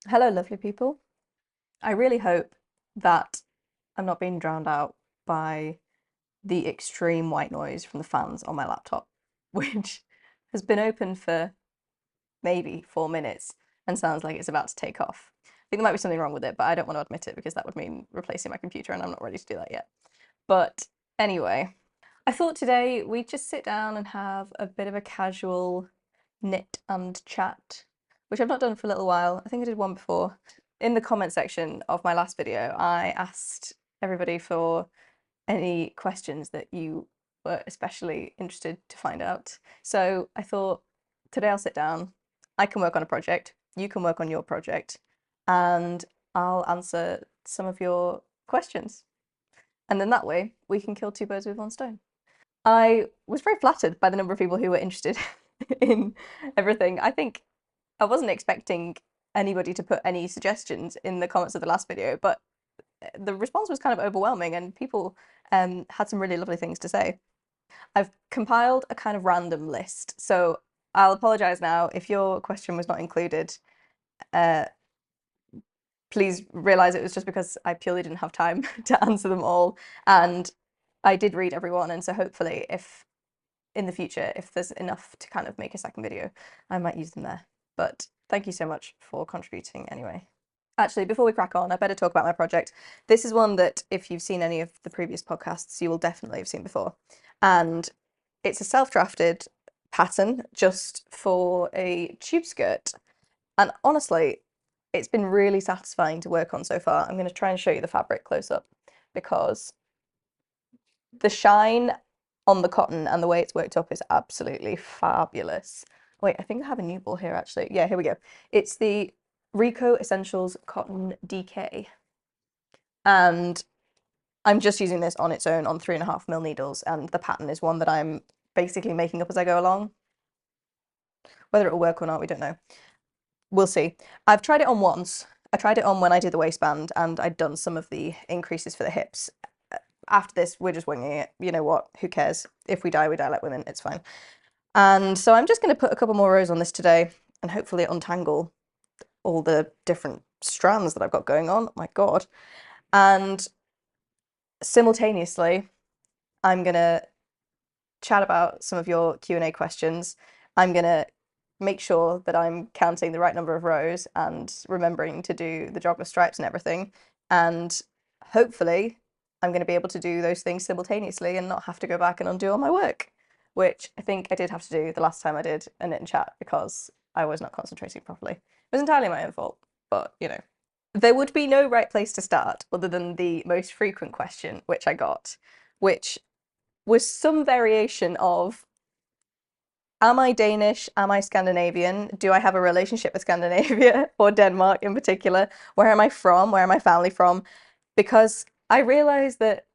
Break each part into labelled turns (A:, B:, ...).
A: Hello, lovely people. I really hope that I'm not being drowned out by the extreme white noise from the fans on my laptop, which has been open for maybe 4 minutes and sounds like it's about to take off. I think there might be something wrong with it, but I don't want to admit it because that would mean replacing my computer, and I'm not ready to do that yet. But anyway, I thought today we'd just sit down and have a bit of a casual knit and chat, which I've not done for a little while. I think I did one before. In the comment section of my last video, I asked everybody for any questions that you were especially interested to find out. So I thought today I'll sit down, I can work on a project, you can work on your project, and I'll answer some of your questions. And then that way we can kill two birds with one stone. I was very flattered by the number of people who were interested in everything. I think I wasn't expecting anybody to put any suggestions in the comments of the last video, but the response was kind of overwhelming and people had some really lovely things to say. I've compiled a kind of random list, so I'll apologize now if your question was not included. Uh, please realize it was just because I purely didn't have time to answer them all, and I did read everyone, and so hopefully if in the future, if there's enough to kind of make a second video, I might use them there. But thank you so much for contributing anyway. Actually, before we crack on, I better talk about my project. This is one that if you've seen any of the previous podcasts, you will definitely have seen before. And it's a self-drafted pattern just for a tube skirt. And honestly, it's been really satisfying to work on so far. I'm going to try and show you the fabric close up because the shine on the cotton and the way it's worked up is absolutely fabulous. Wait, I think I have a new ball here actually. Yeah, here we go. It's the Rico Essentials Cotton DK. And I'm just using this on its own on 3.5mm needles, and the pattern is one that I'm basically making up as I go along. Whether it'll work or not, we don't know. We'll see. I've tried it on once. I tried it on when I did the waistband, and I'd done some of the increases for the hips. After this, we're just winging it. You know what? Who cares? If we die, we die like women. It's fine. And so I'm just going to put a couple more rows on this today and hopefully untangle all the different strands that I've got going on. Oh my God. And simultaneously, I'm going to chat about some of your Q&A questions. I'm going to make sure that I'm counting the right number of rows and remembering to do the jogger stripes and everything. And hopefully I'm going to be able to do those things simultaneously and not have to go back and undo all my work, which I think I did have to do the last time I did a knit and chat because I was not concentrating properly. It was entirely my own fault, but you know. There would be no right place to start other than the most frequent question, which I got, which was some variation of, am I Danish? Am I Scandinavian? Do I have a relationship with Scandinavia or Denmark in particular? Where am I from? Where am I family from? Because I realize that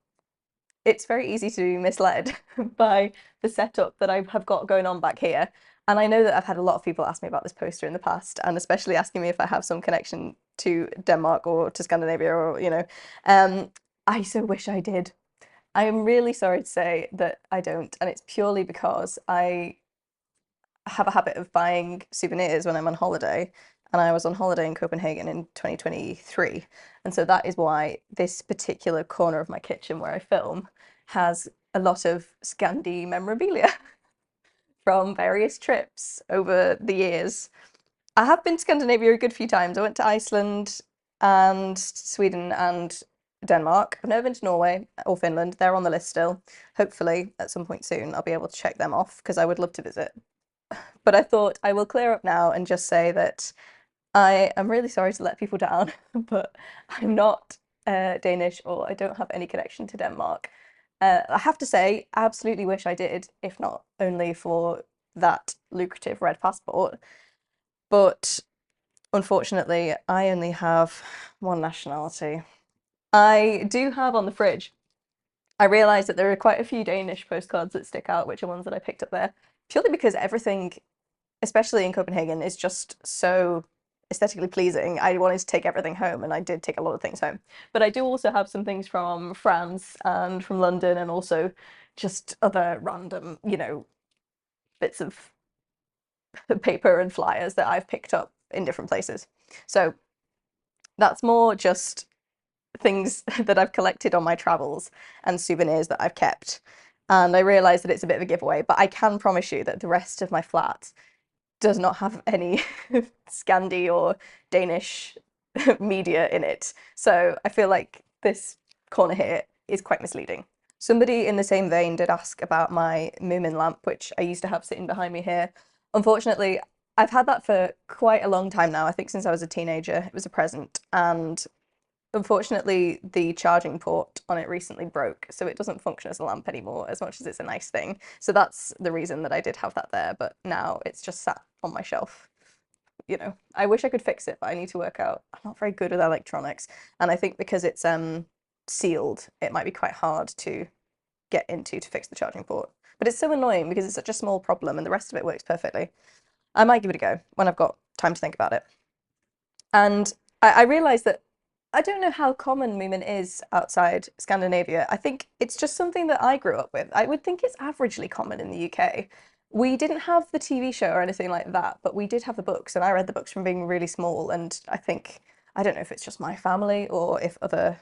A: it's very easy to be misled by the setup that I have got going on back here. And I know that I've had a lot of people ask me about this poster in the past, and especially asking me if I have some connection to Denmark or to Scandinavia or, you know. I so wish I did. I am really sorry to say that I don't, and it's purely because I have a habit of buying souvenirs when I'm on holiday, and I was on holiday in Copenhagen in 2023. And so that is why this particular corner of my kitchen where I film has a lot of Scandi memorabilia from various trips over the years. I have been to Scandinavia a good few times. I went to Iceland and Sweden and Denmark. I've never been to Norway or Finland. They're on the list still. Hopefully, at some point soon, I'll be able to check them off because I would love to visit. But I thought I will clear up now and just say that I am really sorry to let people down, but I'm not Danish or I don't have any connection to Denmark. I have to say, I absolutely wish I did, if not only for that lucrative red passport. But unfortunately, I only have one nationality. I do have on the fridge. I realised that there are quite a few Danish postcards that stick out, which are ones that I picked up there, purely because everything, especially in Copenhagen, is just so aesthetically pleasing. I wanted to take everything home, and I did take a lot of things home. But I do also have some things from France and from London, and also just other random, you know, bits of paper and flyers that I've picked up in different places. So That's more just things that I've collected on my travels and souvenirs that I've kept. And I realise that it's a bit of a giveaway, but I can promise you that the rest of my flat does not have any Scandi or Danish media in it. So I feel like this corner here is quite misleading. Somebody in the same vein did ask about my Moomin lamp, which I used to have sitting behind me here. Unfortunately, I've had that for quite a long time now. I think since I was a teenager, it was a present. And unfortunately, the charging port on it recently broke, so it doesn't function as a lamp anymore, as much as it's a nice thing. So that's the reason that I did have that there, but now it's just sat on my shelf. I wish I could fix it, but I need to work out. I'm not very good with electronics, and I think because it's sealed, it might be quite hard to get into to fix the charging port. But it's so annoying because it's such a small problem and the rest of it works perfectly. I might give it a go when I've got time to think about it. And I realised that I don't know how common Moomin is outside Scandinavia. I think it's just something that I grew up with. I would think it's averagely common in the UK. We didn't have the TV show or anything like that, but we did have the books, and I read the books from being really small. And I don't know if it's just my family or if other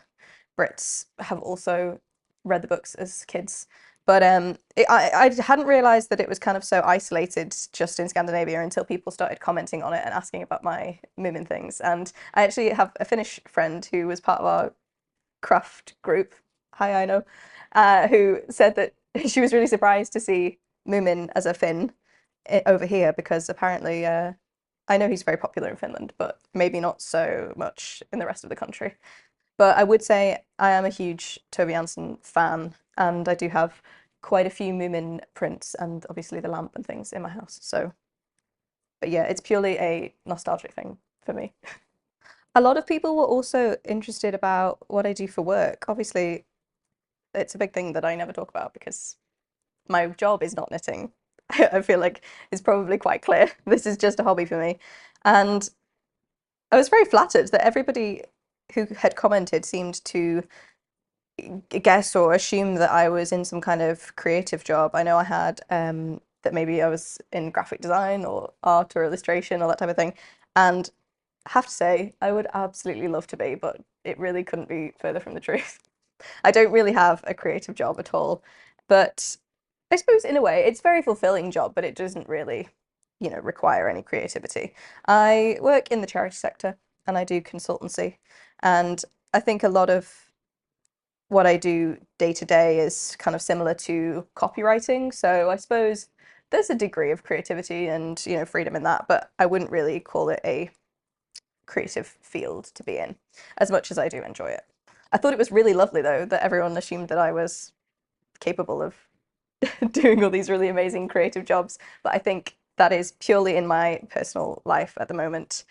A: Brits have also read the books as kids. But I hadn't realised that it was kind of so isolated just in Scandinavia until people started commenting on it and asking about my Moomin things. And I actually have a Finnish friend who was part of our craft group, hi Aino, who said that she was really surprised to see Moomin as a Finn over here because apparently I know he's very popular in Finland, but maybe not so much in the rest of the country. But I would say I am a huge Toby Jansen fan, and I do have quite a few Moomin prints and obviously the lamp and things in my house. So, but yeah, it's purely a nostalgic thing for me. A lot of people were also interested about what I do for work. Obviously, it's a big thing that I never talk about because my job is not knitting. I feel like it's probably quite clear. This is just a hobby for me. And I was very flattered that everybody who had commented seemed to guess or assume that I was in some kind of creative job. I know I had that maybe I was in graphic design or art or illustration or that type of thing. And I have to say, I would absolutely love to be, but it really couldn't be further from the truth. I don't really have a creative job at all, but I suppose in a way it's a very fulfilling job, but it doesn't really, require any creativity. I work in the charity sector and I do consultancy, and I think a lot of what I do day to day is kind of similar to copywriting. So I suppose there's a degree of creativity and, freedom in that, but I wouldn't really call it a creative field to be in as much as I do enjoy it. I thought it was really lovely though that everyone assumed that I was capable of doing all these really amazing creative jobs, but I think that is purely in my personal life at the moment.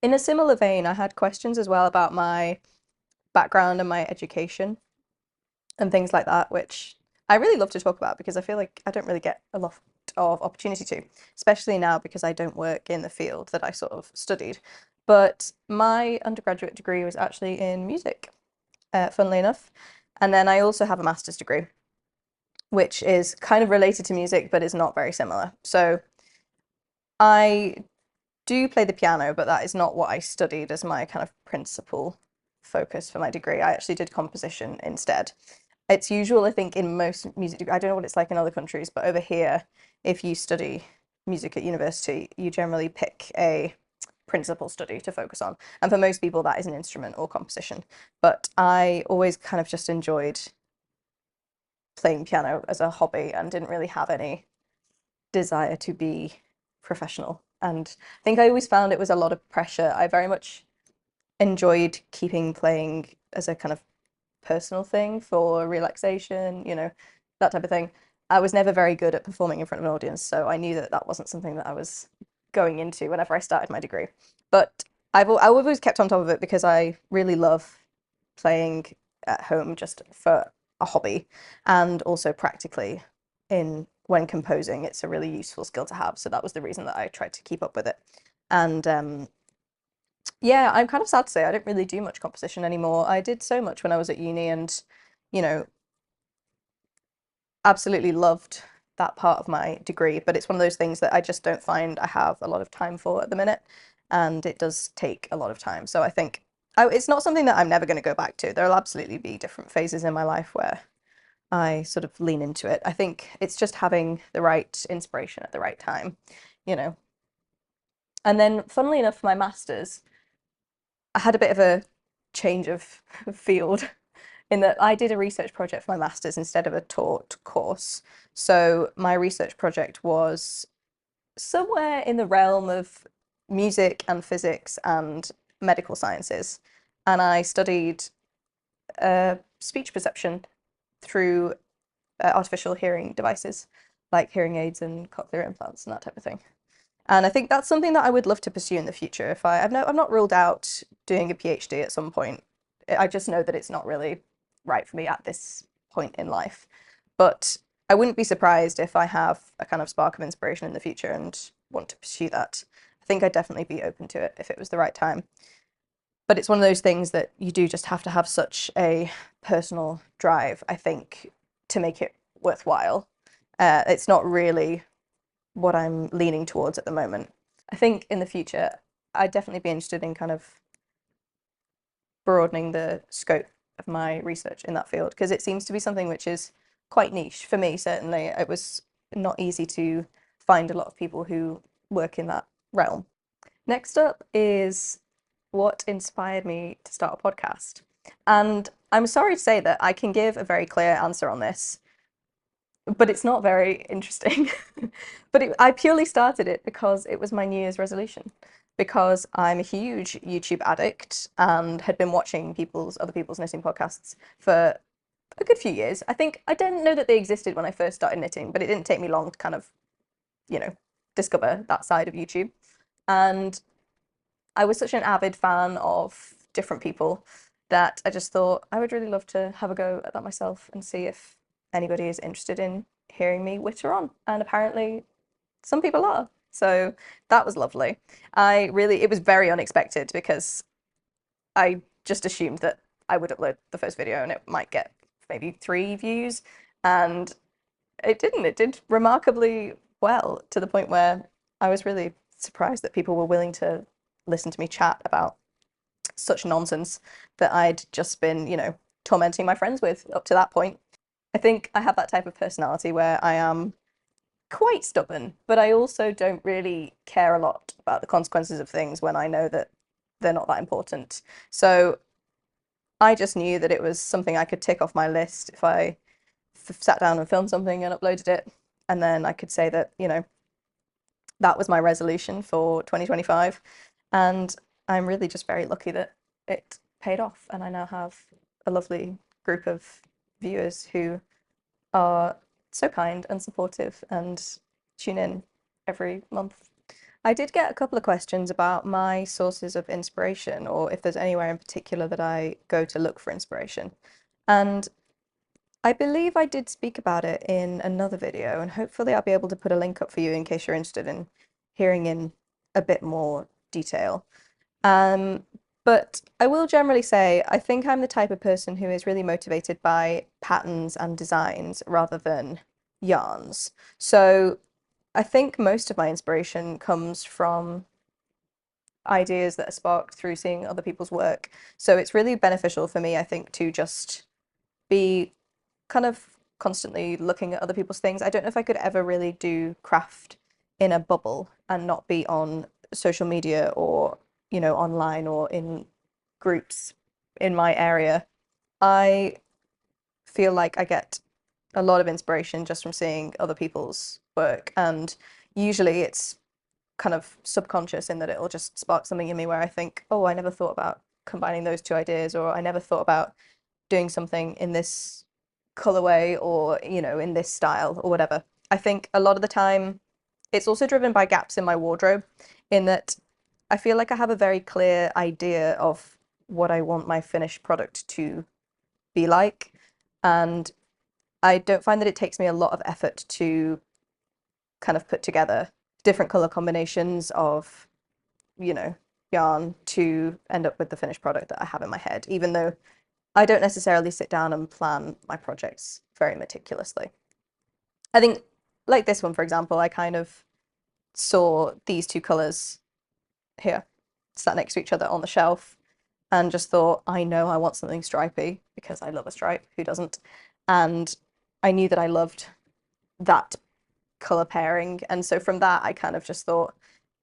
A: In a similar vein, I had questions as well about my background and my education and things like that, which I really love to talk about because I feel like I don't really get a lot of opportunity to, especially now because I don't work in the field that I sort of studied. But my undergraduate degree was actually in music, funnily enough. And then I also have a master's degree, which is kind of related to music, but is not very similar. So I do play the piano, but that is not what I studied as my kind of principal focus for my degree. I actually did composition instead. It's usual, I think, in most music degrees. I don't know what it's like in other countries, but over here, if you study music at university, you generally pick a principal study to focus on. And for most people, that is an instrument or composition. But I always kind of just enjoyed playing piano as a hobby and didn't really have any desire to be professional. And I think I always found it was a lot of pressure. I very much enjoyed keeping playing as a kind of personal thing for relaxation, that type of thing. I was never very good at performing in front of an audience, so I knew that that wasn't something that I was going into whenever I started my degree. But I've always kept on top of it because I really love playing at home just for a hobby and also practically in when composing, it's a really useful skill to have. So that was the reason that I tried to keep up with it. And yeah, I'm kind of sad to say I don't really do much composition anymore. I did so much when I was at uni and, you know, absolutely loved that part of my degree, but it's one of those things that I just don't find I have a lot of time for at the minute, and it does take a lot of time. So I think It's not something that I'm never going to go back to. There'll absolutely be different phases in my life where I sort of lean into it. I think it's just having the right inspiration at the right time, you know. And then, funnily enough, for my master's, I had a bit of a change of field in that I did a research project for my master's instead of a taught course. So my research project was somewhere in the realm of music and physics and medical sciences. And I studied speech perception through artificial hearing devices like hearing aids and cochlear implants and that type of thing. And I think that's something that I would love to pursue in the future. I've not ruled out doing a PhD at some point. I just know that it's not really right for me at this point in life. But I wouldn't be surprised if I have a kind of spark of inspiration in the future and want to pursue that. I think I'd definitely be open to it if it was the right time. But it's one of those things that you do just have to have such a personal drive, I think, to make it worthwhile. It's not really what I'm leaning towards at the moment. I think in the future, I'd definitely be interested in kind of broadening the scope of my research in that field because it seems to be something which is quite niche for me, certainly. It was not easy to find a lot of people who work in that realm. Next up is what inspired me to start a podcast. And I'm sorry to say that I can give a very clear answer on this, but it's not very interesting. I purely started it because it was my New Year's resolution. Because I'm a huge YouTube addict and had been watching other people's knitting podcasts for a good few years. I think I didn't know that they existed when I first started knitting, but it didn't take me long to kind of, you know, discover that side of YouTube. And I was such an avid fan of different people that I just thought I would really love to have a go at that myself and see if anybody is interested in hearing me witter on. And apparently, some people are. So that was lovely. It was very unexpected because I just assumed that I would upload the first video and it might get maybe 3 views. And it didn't. It did remarkably well to the point where I was really surprised that people were willing to listen to me chat about such nonsense that I'd just been, tormenting my friends with up to that point. I think I have that type of personality where I am quite stubborn, but I also don't really care a lot about the consequences of things when I know that they're not that important. So I just knew that it was something I could tick off my list if I sat down and filmed something and uploaded it. And then I could say that, that was my resolution for 2025. And I'm really just very lucky that it paid off. And I now have a lovely group of viewers who are so kind and supportive and tune in every month. I did get a couple of questions about my sources of inspiration or if there's anywhere in particular that I go to look for inspiration. And I believe I did speak about it in another video, and hopefully I'll be able to put a link up for you in case you're interested in hearing in a bit more detail. Um, but I will generally say I think I'm the type of person who is really motivated by patterns and designs rather than yarns. So I think most of my inspiration comes from ideas that are sparked through seeing other people's work. So it's really beneficial for me, I think, to just be kind of constantly looking at other people's things. I don't know if I could ever really do craft in a bubble and not be on social media or, online or in groups in my area. I feel like I get a lot of inspiration just from seeing other people's work. And usually it's kind of subconscious in that it'll just spark something in me where I think, oh, I never thought about combining those two ideas, or I never thought about doing something in this colorway or, in this style or whatever. I think a lot of the time it's also driven by gaps in my wardrobe, in that I feel like I have a very clear idea of what I want my finished product to be like. And I don't find that it takes me a lot of effort to kind of put together different color combinations of, yarn to end up with the finished product that I have in my head, even though I don't necessarily sit down and plan my projects very meticulously. I think, like this one, for example, I kind of saw these two colors here sat next to each other on the shelf, and just thought, I know I want something stripy because I love a stripe. Who doesn't? And I knew that I loved that color pairing. And so from that, I kind of just thought,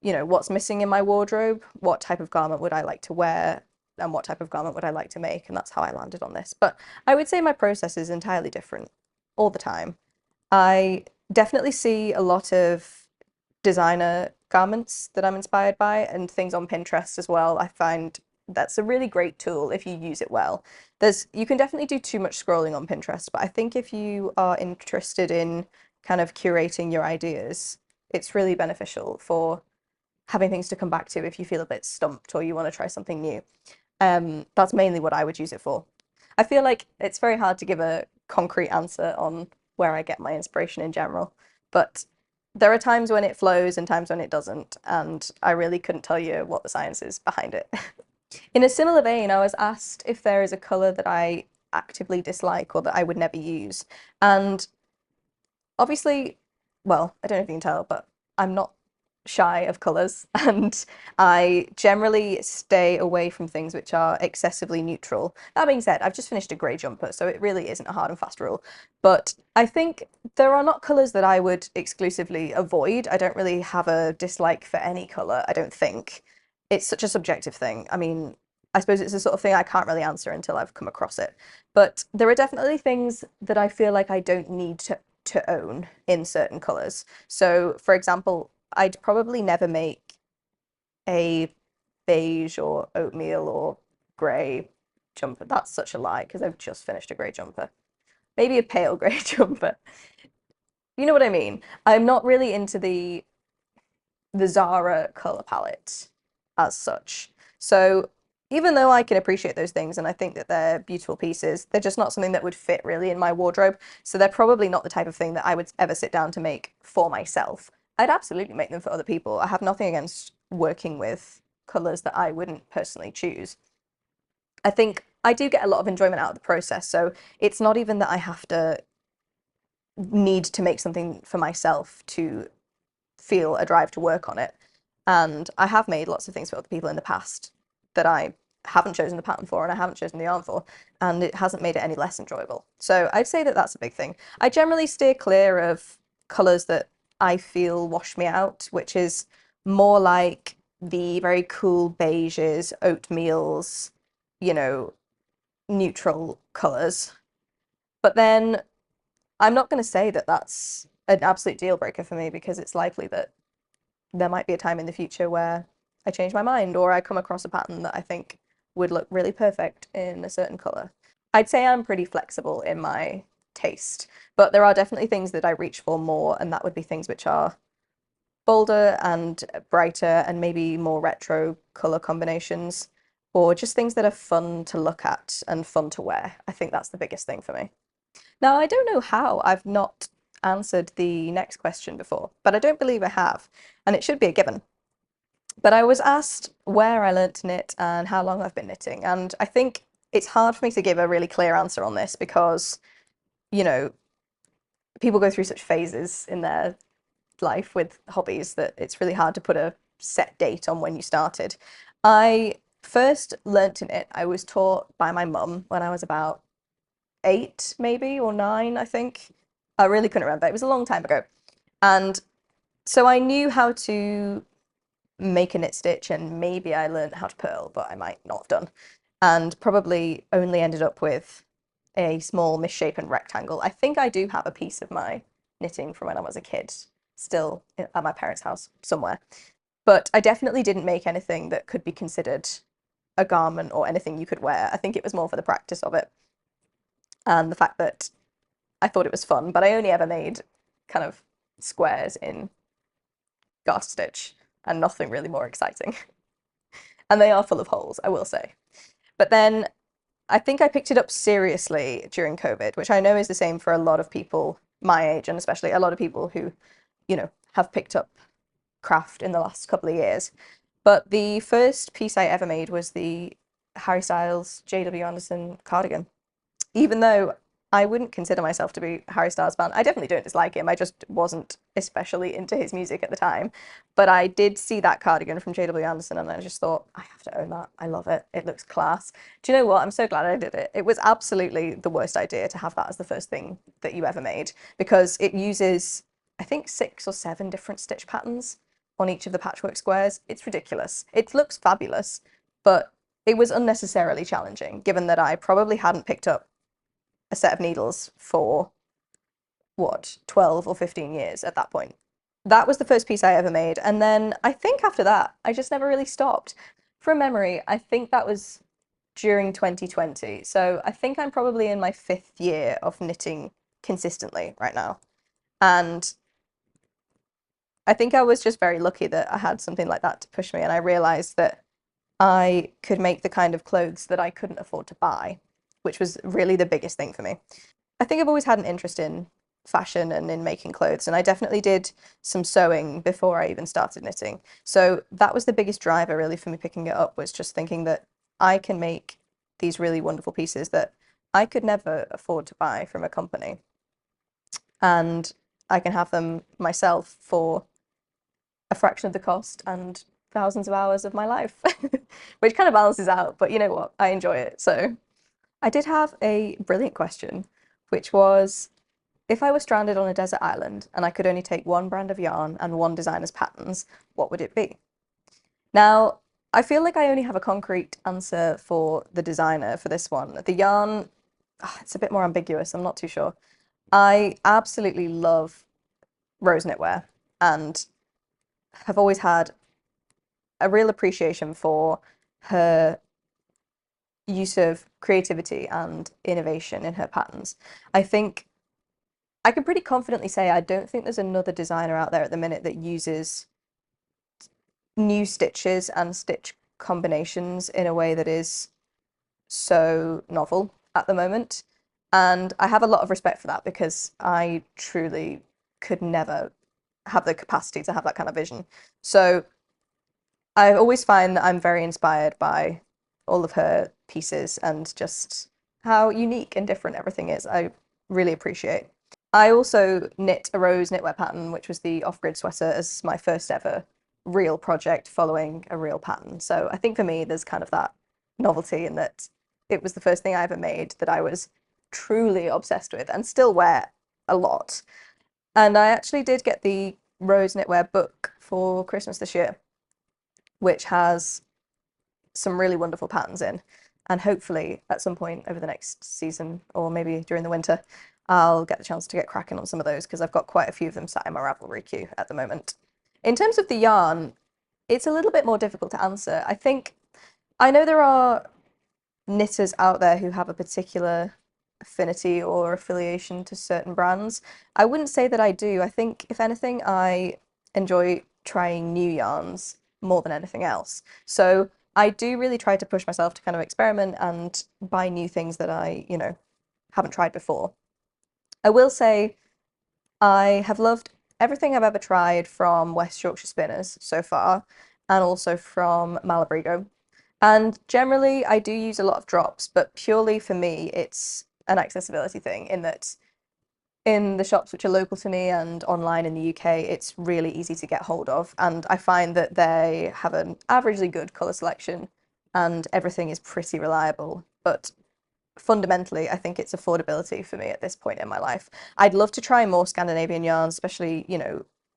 A: what's missing in my wardrobe? What type of garment would I like to wear? And what type of garment would I like to make? And that's how I landed on this. But I would say my process is entirely different all the time. I definitely see a lot of designer garments that I'm inspired by and things on Pinterest as well. I find that's a really great tool if you use it well. You can definitely do too much scrolling on Pinterest, but I think if you are interested in kind of curating your ideas, it's really beneficial for having things to come back to if you feel a bit stumped or you want to try something new. That's mainly what I would use it for. I feel like it's very hard to give a concrete answer on where I get my inspiration in general, but there are times when it flows and times when it doesn't, and I really couldn't tell you what the science is behind it. In a similar vein, I was asked if there is a color that I actively dislike or that I would never use. And obviously, well, I don't know if you can tell, but I'm not shy of colors and I generally stay away from things which are excessively neutral. That being said, I've just finished a grey jumper, so it really isn't a hard and fast rule. But I think there are not colors that I would exclusively avoid. I don't really have a dislike for any color, I don't think. It's such a subjective thing. I mean, I suppose it's the sort of thing I can't really answer until I've come across it. But there are definitely things that I feel like I don't need to own in certain colors. So, for example, I'd probably never make a beige or oatmeal or grey jumper. That's such a lie because I've just finished a grey jumper. Maybe a pale grey jumper. You know what I mean? I'm not really into the Zara color palette as such. So even though I can appreciate those things and I think that they're beautiful pieces, they're just not something that would fit really in my wardrobe. So they're probably not the type of thing that I would ever sit down to make for myself. I'd absolutely make them for other people. I have nothing against working with colors that I wouldn't personally choose. I think I do get a lot of enjoyment out of the process. So it's not even that I have to need to make something for myself to feel a drive to work on it. And I have made lots of things for other people in the past that I haven't chosen the pattern for and I haven't chosen the yarn for, and it hasn't made it any less enjoyable. So I'd say that that's a big thing. I generally steer clear of colours that I feel wash me out, which is more like the very cool beiges, oatmeals, you know, neutral colours. But then I'm not going to say that that's an absolute deal breaker for me because it's likely that there might be a time in the future where I change my mind or I come across a pattern that I think would look really perfect in a certain color. I'd say I'm pretty flexible in my taste, but there are definitely things that I reach for more, and that would be things which are bolder and brighter and maybe more retro color combinations, or just things that are fun to look at and fun to wear. I think that's the biggest thing for me. Now, I don't know how I've not answered the next question before, but I don't believe I have, and it should be a given. But I was asked where I learnt to knit and how long I've been knitting, and I think it's hard for me to give a really clear answer on this because, you know, people go through such phases in their life with hobbies that it's really hard to put a set date on when you started. I first learnt to knit, I was taught by my mum when I was about 8 maybe or 9, I think. I really couldn't remember. It was a long time ago. And so I knew how to make a knit stitch and maybe I learned how to purl, but I might not have done. And probably only ended up with a small misshapen rectangle. I think I do have a piece of my knitting from when I was a kid still at my parents' house somewhere. But I definitely didn't make anything that could be considered a garment or anything you could wear. I think it was more for the practice of it and the fact that I thought it was fun, but I only ever made kind of squares in garter stitch and nothing really more exciting. And they are full of holes, I will say. But then I think I picked it up seriously during COVID, which I know is the same for a lot of people my age, and especially a lot of people who, have picked up craft in the last couple of years. But the first piece I ever made was the Harry Styles J.W. Anderson cardigan. Even though I wouldn't consider myself to be a Harry Styles fan. I definitely don't dislike him. I just wasn't especially into his music at the time. But I did see that cardigan from JW Anderson and I just thought, I have to own that. I love it. It looks class. Do you know what? I'm so glad I did it. It was absolutely the worst idea to have that as the first thing that you ever made because it uses, I think, 6 or 7 different stitch patterns on each of the patchwork squares. It's ridiculous. It looks fabulous, but it was unnecessarily challenging given that I probably hadn't picked up a set of needles for what, 12 or 15 years at that point. That was the first piece I ever made. And then I think after that, I just never really stopped. From memory, I think that was during 2020. So I think I'm probably in my 5th year of knitting consistently right now. And I think I was just very lucky that I had something like that to push me. And I realized that I could make the kind of clothes that I couldn't afford to buy, which was really the biggest thing for me. I think I've always had an interest in fashion and in making clothes, and I definitely did some sewing before I even started knitting. So that was the biggest driver really for me picking it up, was just thinking that I can make these really wonderful pieces that I could never afford to buy from a company. And I can have them myself for a fraction of the cost and thousands of hours of my life, which kind of balances out. But you know what? I enjoy it. So I did have a brilliant question, which was if I were stranded on a desert island and I could only take one brand of yarn and one designer's patterns, what would it be? Now, I feel like I only have a concrete answer for the designer for this one. The yarn, it's a bit more ambiguous. I'm not too sure. I absolutely love Rose Knitwear and have always had a real appreciation for her use of creativity and innovation in her patterns. I think I can pretty confidently say I don't think there's another designer out there at the minute that uses new stitches and stitch combinations in a way that is so novel at the moment. And I have a lot of respect for that because I truly could never have the capacity to have that kind of vision. So I always find that I'm very inspired by all of her pieces and just how unique and different everything is. I really appreciate. I also knit a rose knitwear pattern, which was the off-grid sweater, as my first ever real project following a real pattern. So I think for me, there's kind of that novelty in that it was the first thing I ever made that I was truly obsessed with and still wear a lot. And I actually did get the rose knitwear book for Christmas this year, which has some really wonderful patterns in. And hopefully at some point over the next season or maybe during the winter, I'll get the chance to get cracking on some of those because I've got quite a few of them sat in my Ravelry queue at the moment. In terms of the yarn, it's a little bit more difficult to answer. I know there are knitters out there who have a particular affinity or affiliation to certain brands. I wouldn't say that I do. I think, if anything, I enjoy trying new yarns more than anything else. So I do really try to push myself to kind of experiment and buy new things that I, haven't tried before. I will say I have loved everything I've ever tried from West Yorkshire Spinners so far, and also from Malabrigo. And generally, I do use a lot of drops, but purely for me, it's an accessibility thing in that in the shops which are local to me and online in the UK, it's really easy to get hold of. And I find that they have an averagely good colour selection and everything is pretty reliable. But fundamentally, I think it's affordability for me at this point in my life. I'd love to try more Scandinavian yarns, especially,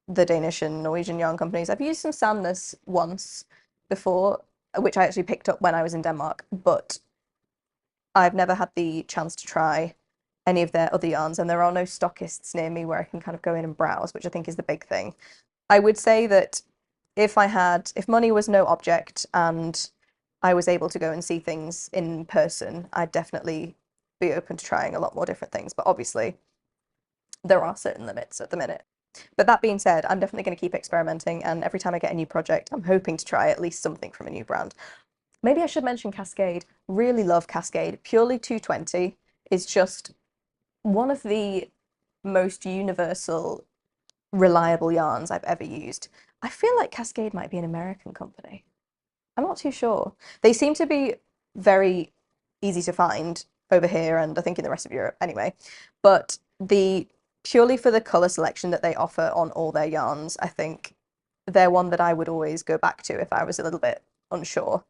A: the Danish and Norwegian yarn companies. I've used some Sandnes once before, which I actually picked up when I was in Denmark, but I've never had the chance to try any of their other yarns, and there are no stockists near me where I can kind of go in and browse, which I think is the big thing. I would say that if money was no object and I was able to go and see things in person, I'd definitely be open to trying a lot more different things. But obviously, there are certain limits at the minute. But that being said, I'm definitely going to keep experimenting, and every time I get a new project, I'm hoping to try at least something from a new brand. Maybe I should mention Cascade. Really love Cascade. Purely 220 is just one of the most universal, reliable yarns I've ever used. I feel like Cascade might be an American company. I'm not too sure. They seem to be very easy to find over here and I think in the rest of Europe anyway. But the purely for the color selection that they offer on all their yarns, I think they're one that I would always go back to if I was a little bit unsure.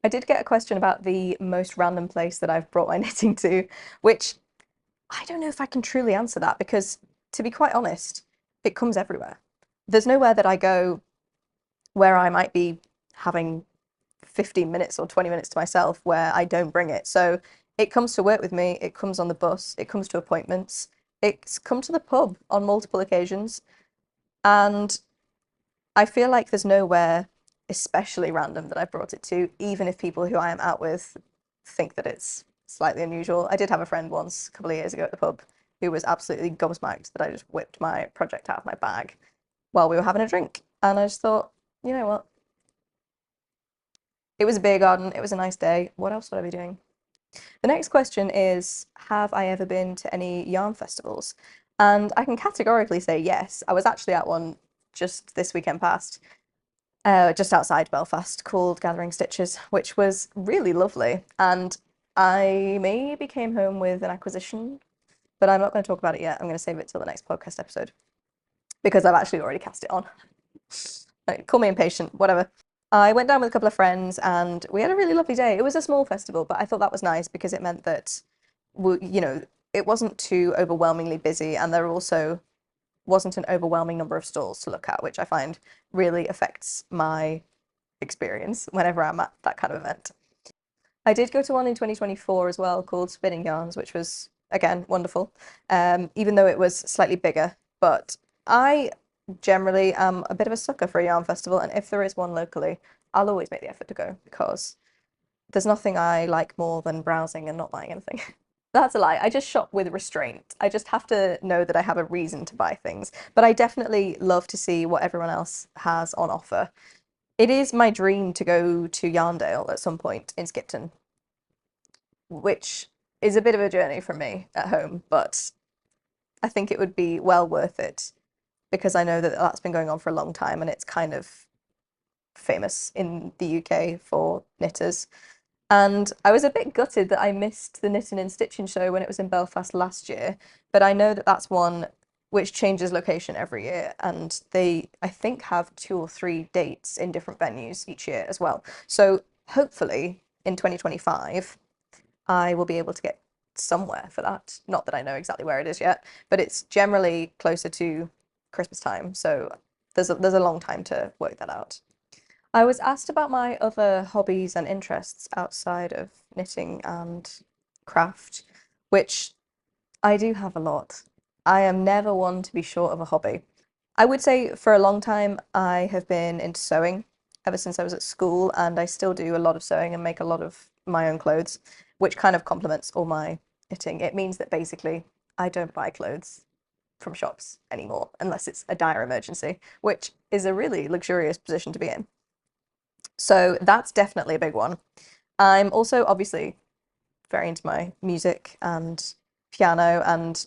A: I did get a question about the most random place that I've brought my knitting to, which I don't know if I can truly answer that because, to be quite honest, it comes everywhere. There's nowhere that I go where I might be having 15 minutes or 20 minutes to myself where I don't bring it. So it comes to work with me, it comes on the bus, it comes to appointments, it's come to the pub on multiple occasions. And I feel like there's nowhere especially random that I brought it to, even if people who I am out with think that it's slightly unusual. I did have a friend once, a couple of years ago at the pub, who was absolutely gobsmacked that I just whipped my project out of my bag while we were having a drink. And I just thought, you know what? It was a beer garden, it was a nice day. What else would I be doing? The next question is, have I ever been to any yarn festivals? And I can categorically say yes. I was actually at one just this weekend past, just outside Belfast, called Gathering Stitches, which was really lovely. And I maybe came home with an acquisition, but I'm not going to talk about it yet. I'm going to save it till the next podcast episode because I've actually already cast it on. Call me impatient, whatever. I went down with a couple of friends and we had a really lovely day. It was a small festival, but I thought that was nice because it meant that, you know, it wasn't too overwhelmingly busy and there also wasn't an overwhelming number of stalls to look at, which I find really affects my experience whenever I'm at that kind of event. I did go to one in 2024 as well called Spinning Yarns, which was again wonderful, even though it was slightly bigger. But I generally am a bit of a sucker for a yarn festival, and if there is one locally, I'll always make the effort to go because there's nothing I like more than browsing and not buying anything. That's a lie. I just shop with restraint. I just have to know that I have a reason to buy things. But I definitely love to see what everyone else has on offer. It is my dream to go to Yarndale at some point in Skipton, which is a bit of a journey for me at home, but I think it would be well worth it because I know that that's been going on for a long time and it's kind of famous in the UK for knitters. And I was a bit gutted that I missed the Knitting and Stitching show when it was in Belfast last year, but I know that that's one which changes location every year, and they, I think, have 2 or 3 dates in different venues each year as well. So hopefully in 2025, I will be able to get somewhere for that. Not that I know exactly where it is yet, but it's generally closer to Christmas time, so there's a long time to work that out. I was asked about my other hobbies and interests outside of knitting and craft, which I do have a lot. I am never one to be short of a hobby. I would say for a long time I have been into sewing ever since I was at school, and I still do a lot of sewing and make a lot of my own clothes, which kind of complements all my knitting. It means that basically I don't buy clothes from shops anymore unless it's a dire emergency, which is a really luxurious position to be in. So that's definitely a big one. I'm also obviously very into my music and piano and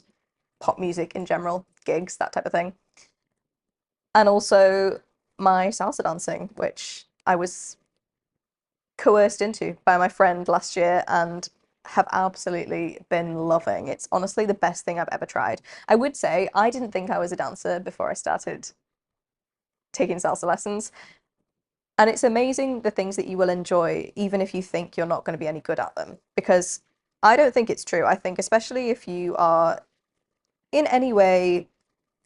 A: pop music in general, gigs, that type of thing. And also my salsa dancing, which I was coerced into by my friend last year and have absolutely been loving. It's honestly the best thing I've ever tried. I would say I didn't think I was a dancer before I started taking salsa lessons. And it's amazing the things that you will enjoy, even if you think you're not going to be any good at them. Because I don't think it's true. I think, especially if you are in any way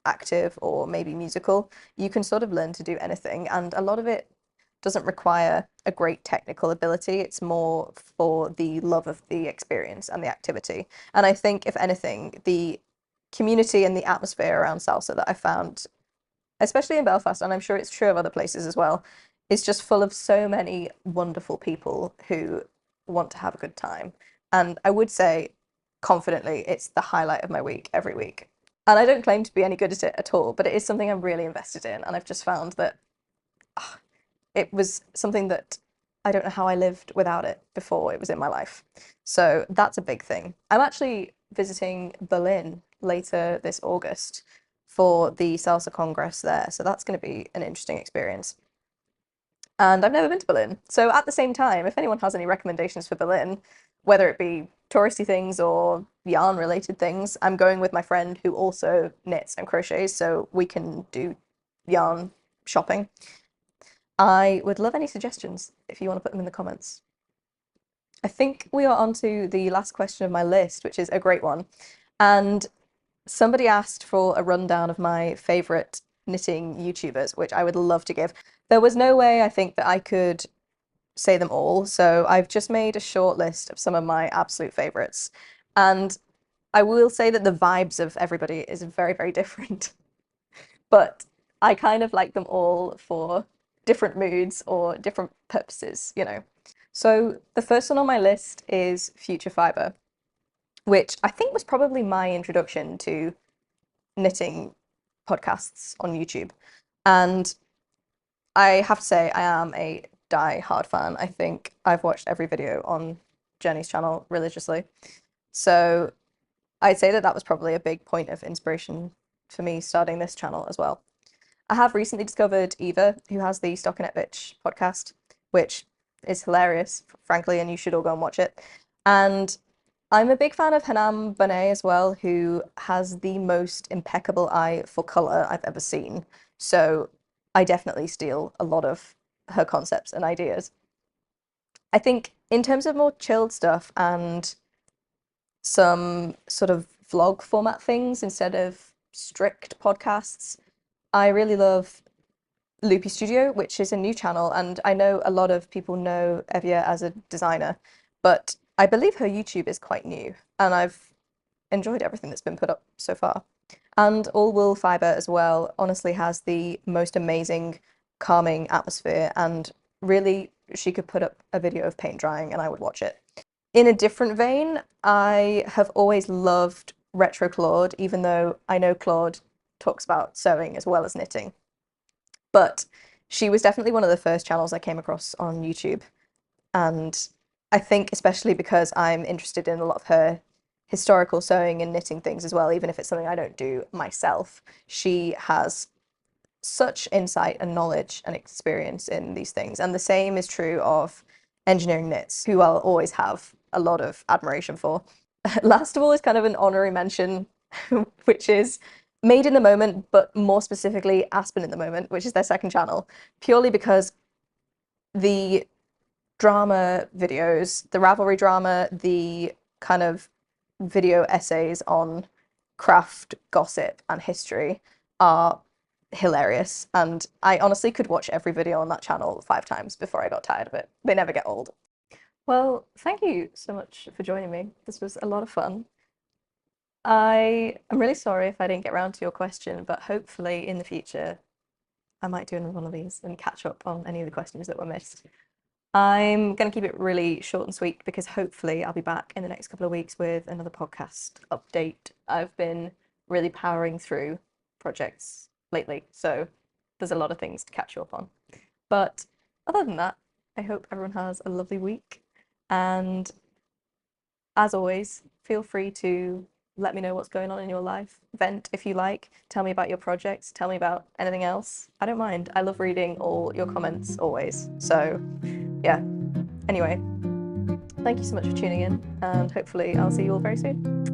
A: active or maybe musical, you can sort of learn to do anything. And a lot of it doesn't require a great technical ability. It's more for the love of the experience and the activity. And I think, if anything, the community and the atmosphere around salsa that I found, especially in Belfast, and I'm sure it's true of other places as well, is just full of so many wonderful people who want to have a good time. And I would say confidently, it's the highlight of my week every week. And I don't claim to be any good at it at all, but it is something I'm really invested in. And I've just found that it was something that I don't know how I lived without it before it was in my life. So that's a big thing. I'm actually visiting Berlin later this August for the Salsa Congress there. So that's going to be an interesting experience. and I've never been to Berlin. So at the same time, if anyone has any recommendations for Berlin, whether it be touristy things or yarn related things, I'm going with my friend who also knits and crochets, so we can do yarn shopping. I would love any suggestions if you want to put them in the comments. I think we are on to the last question of my list, which is a great one. And somebody asked for a rundown of my favorite knitting YouTubers, which I would love to give. There was no way I think that I could say them all, so I've just made a short list of some of my absolute favorites. And I will say that the vibes of everybody is very, very different. But I kind of like them all for different moods or different purposes, you know. So the first one on my list is Future Fibre, which I think was probably my introduction to knitting podcasts on YouTube. And I have to say, I am a die-hard fan. I think I've watched every video on Jenny's channel religiously. So I'd say that that was probably a big point of inspiration for me starting this channel as well. I have recently discovered Eva, who has the Stock and Bitch podcast, which is hilarious, frankly, and you should all go and watch it. And I'm a big fan of Hanam Bonet as well, who has the most impeccable eye for colour I've ever seen. So I definitely steal a lot of her concepts and ideas. I think in terms of more chilled stuff and some sort of vlog format things instead of strict podcasts, I really love Loopy Studio, which is a new channel, and I know a lot of people know Evia as a designer, but I believe her YouTube is quite new, and I've enjoyed everything that's been put up so far. And All Wool Fibre as well honestly has the most amazing, calming atmosphere, and really she could put up a video of paint drying and I would watch it. In a different vein, I have always loved Retro Claude, even though I know Claude talks about sewing as well as knitting. But she was definitely one of the first channels I came across on YouTube. And I think especially because I'm interested in a lot of her historical sewing and knitting things as well, even if it's something I don't do myself, she has such insight and knowledge and experience in these things. And the same is true of Engineering Knits, who I'll always have a lot of admiration for. Last of all is kind of an honorary mention, which is Made in the Moment, but more specifically Aspen in the Moment, which is their second channel, purely because the drama videos, the Ravelry drama, the kind of video essays on craft, gossip, and history are hilarious. And I honestly could watch every video on that channel 5 times before I got tired of it. They never get old. Well, thank you so much for joining me. This was a lot of fun. I am really sorry if I didn't get around to your question, but hopefully in the future I might do another one of these and catch up on any of the questions that were missed. I'm going to keep it really short and sweet because hopefully I'll be back in the next couple of weeks with another podcast update. I've been really powering through projects lately, so there's a lot of things to catch you up on. But other than that, I hope everyone has a lovely week. And as always, feel free to let me know what's going on in your life. Vent if you like. Tell me about your projects. Tell me about anything else. I don't mind. I love reading all your comments always. So, yeah. Anyway, thank you so much for tuning in, and hopefully I'll see you all very soon.